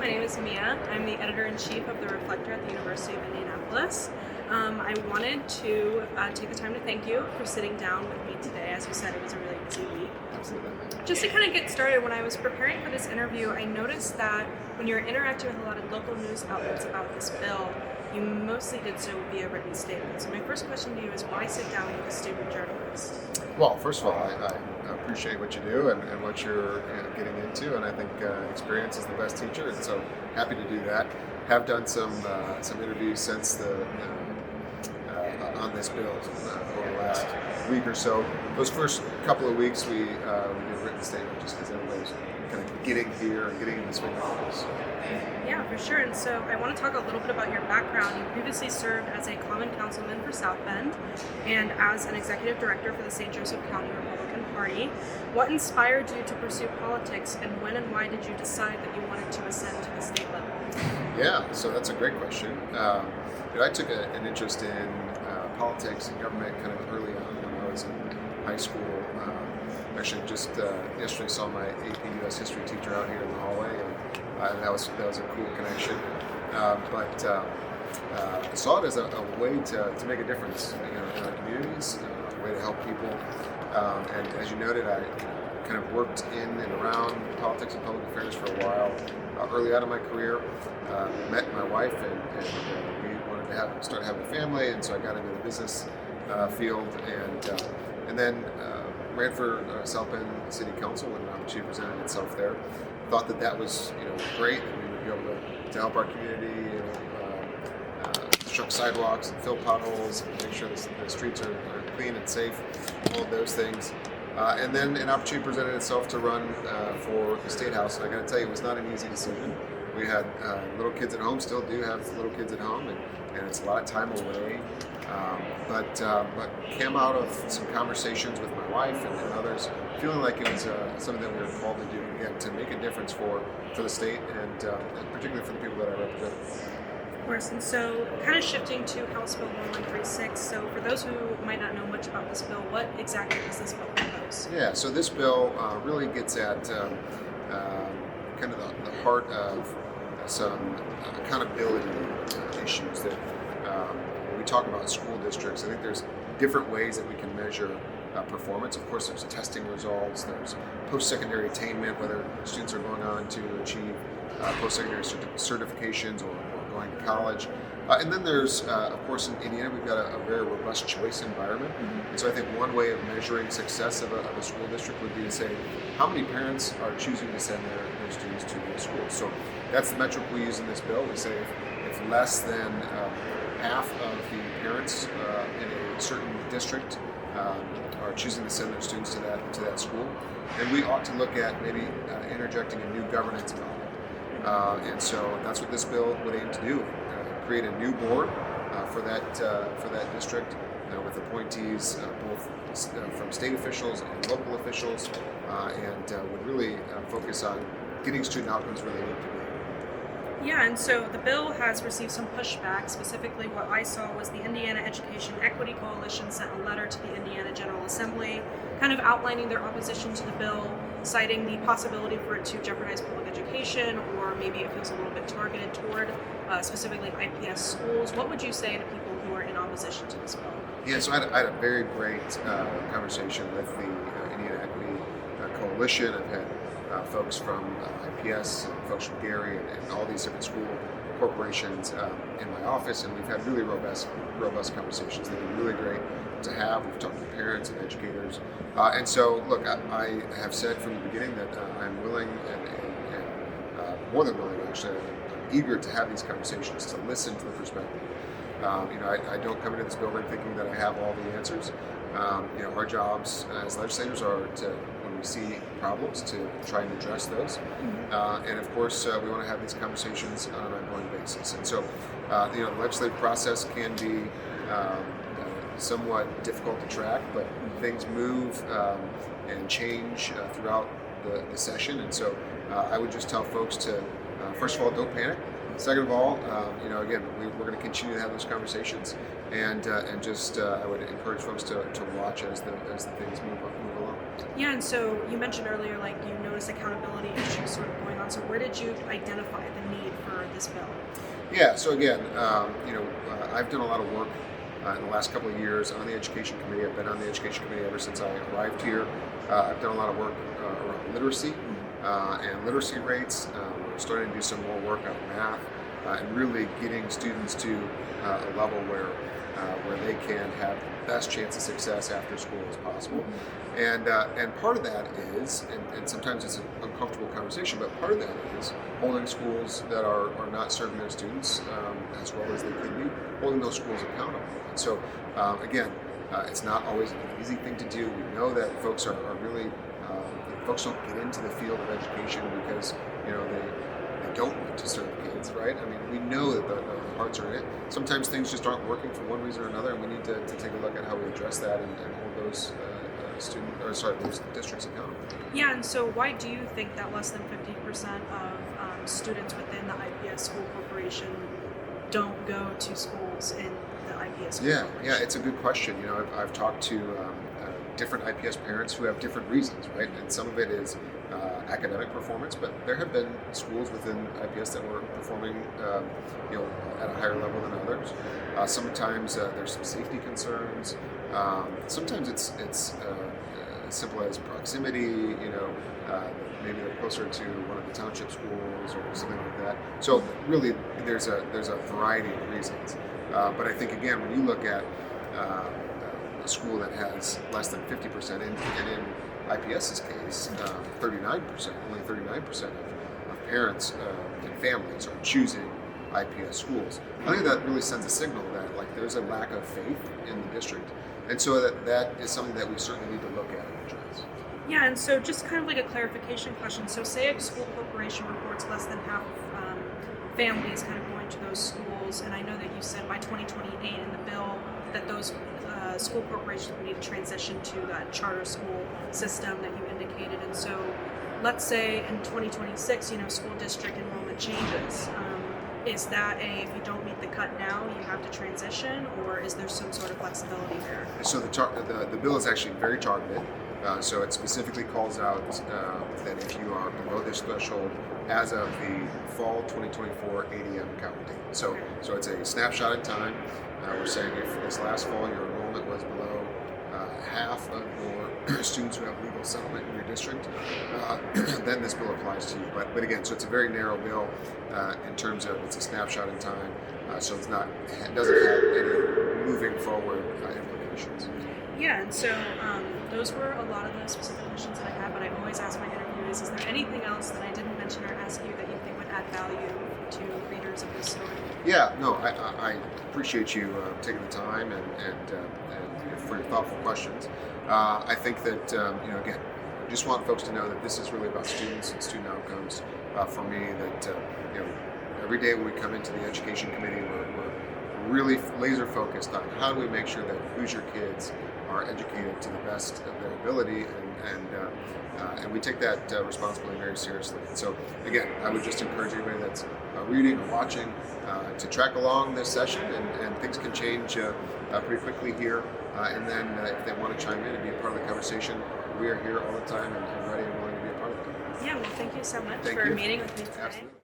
my name is Mia. I'm the editor-in-chief of the Reflector at the University of Indianapolis. I wanted to take the time to thank you for sitting down with me today. As you said, it was a really busy week. Absolutely. Just to kind of get started, when I was preparing for this interview, I noticed that when you're interacting with a lot of local news outlets about this bill, you mostly did so via written statements. So my first question to you is, why sit down with a student journalist? Well, first of all, I appreciate what you do and what you're getting into, and I think experience is the best teacher, and so happy to do that. Have done some interviews since on this bill over the last week or so. Those first couple of weeks we did a written statement just because everybody's kind of getting here and getting in the swing of this. Yeah, for sure. And so I want to talk a little bit about your background. You previously served as a common councilman for South Bend and as an executive director for the St. Joseph County Republican Party. What inspired you to pursue politics, and when and why did you decide that you wanted to ascend to the state level? Yeah, so that's a great question. I took an interest in politics and government kind of early on when I was in high school. Actually, just yesterday saw my AP US history teacher out here in the hallway, and that was a cool connection. But I saw it as a way to make a difference, in our communities, a way to help people. And as you noted, I kind of worked in and around politics and public affairs for a while. Early out of my career, met my wife, and we wanted to start having a family, and so I got into the business field, and then ran for South Bend City Council when an opportunity presented itself there. Thought that was great, that we would be able to help our community, construct sidewalks and fill potholes and make sure the streets are clean and safe, all of those things. And then an opportunity presented itself to run for the State House, and I got to tell you, it was not an easy decision. We had little kids at home, still do have little kids at home, and it's a lot of time away. But came out of some conversations with my wife and others, feeling like it was something that we were called to do, again, to make a difference for the state and particularly for the people that I represent. Of course, and so kind of shifting to House Bill 1136, so for those who might not know much about this bill, what exactly does this bill propose? Yeah, so this bill really gets at kind of the heart of some accountability issues that when we talk about school districts. I think there's different ways that we can measure performance. Of course, there's testing results, there's post-secondary attainment, whether students are going on to achieve post-secondary certifications or going to college. And then there's, of course, in Indiana, we've got a very robust choice environment. Mm-hmm. And so I think one way of measuring success of a school district would be to say, how many parents are choosing to send their students to the school? So that's the metric we use in this bill. We say if less than half of the parents in a certain district are choosing to send their students to that school, then we ought to look at maybe interjecting a new governance model. And so that's what this bill would aim to do: create a new board for that district with appointees both from state officials and local officials, and would really focus on getting student outcomes where they need to be. Yeah, and so the bill has received some pushback. Specifically, what I saw was the Indiana Education Equity Coalition sent a letter to the Indiana General Assembly kind of outlining their opposition to the bill, citing the possibility for it to jeopardize public education, or maybe it feels a little bit targeted toward specifically IPS schools. What would you say to people who are in opposition to this bill? Yeah, so I had a very great conversation with the Indiana Equity Coalition. I've had folks from IPS, and folks from Gary, and all these different school corporations in my office, and we've had really robust conversations. They've been really great to have. We've talked to parents and educators, and so look, I have said from the beginning that I'm willing and more than willing, actually, I'm eager to have these conversations, to listen to the perspective. I don't come into this building thinking that I have all the answers. Our jobs as legislators are to, when we see problems, to try and address those. Mm-hmm. And of course, we want to have these conversations on an ongoing basis. And so, the legislative process can be somewhat difficult to track, but things move and change throughout the session. And so, I would just tell folks to, first of all, don't panic. Second of all, again, we're going to continue to have those conversations, and just I would encourage folks to watch as the things move along. Yeah, and so you mentioned earlier, like, you noticed accountability issues sort of going on. So where did you identify the need this bill? Yeah, so again, I've done a lot of work in the last couple of years on the education committee. I've been on the education committee ever since I arrived here. I've done a lot of work around literacy and literacy rates. We're starting to do some more work on math and really getting students to a level where they can have the best chance of success after school as possible. And part of that is, and sometimes it's an uncomfortable conversation, but part of that is holding schools that are not serving their students as well as they could be, holding those schools accountable. And so, again, it's not always an easy thing to do. We know that folks are really, folks don't get into the field of education because, they don't want to serve kids, right? I mean, we know that the hearts are in it. Sometimes things just aren't working for one reason or another, and we need to take a look at how we address that and hold those those districts accountable. Yeah, and so why do you think that less than 50% of students within the IPS school corporation don't go to schools in the IPS school corporation? Yeah, it's a good question. I've talked to different IPS parents who have different reasons, right? And some of it is academic performance, but there have been schools within IPS that were performing, at a higher level than others. Sometimes there's some safety concerns. Sometimes it's as simple as proximity. Maybe they're closer to one of the township schools or something like that. So really, there's a variety of reasons. But I think again, when you look at a school that has less than 50%, and in IPS's case, 39%, only 39% of parents and families are choosing IPS schools. I think that really sends a signal that there's a lack of faith in the district, and so that is something that we certainly need to look at and address. Yeah, and so just kind of like a clarification question. So say a school corporation reports less than half of families kind of going to those schools, and I know that you said by 2028 in the bill that those school corporations would need to transition to that charter school system that you indicated. And so let's say in 2026, school district enrollment changes. Is that if you don't meet the cut now, you have to transition, or is there some sort of flexibility there? So the bill is actually very targeted. So it specifically calls out that if you are below this threshold as of the fall 2024 ADM count date. So it's a snapshot in time. We're saying if this last fall your enrollment was below half of your students who have legal settlement in your district, then this bill applies to you. But again, so it's a very narrow bill in terms of it's a snapshot in time. So it doesn't have any moving forward implications. Yeah, and so those were a lot of the specific questions that I had, but I always ask my interviewees, is there anything else that I didn't mention or ask you that you think would add value to readers of this story? Yeah, no, I appreciate you taking the time and for your thoughtful questions. I think that, again, I just want folks to know that this is really about students and student outcomes. For me, that, every day when we come into the education committee, we're really laser focused on how do we make sure that Hoosier kids are educated to the best of their ability, and we take that responsibility very seriously. And so again, I would just encourage anybody that's reading or watching to track along this session, and things can change pretty quickly here. And then if they want to chime in and be a part of the conversation, we are here all the time and ready and willing to be a part of it. Yeah, well, thank you so much Thank for you. meeting with me today. Absolutely.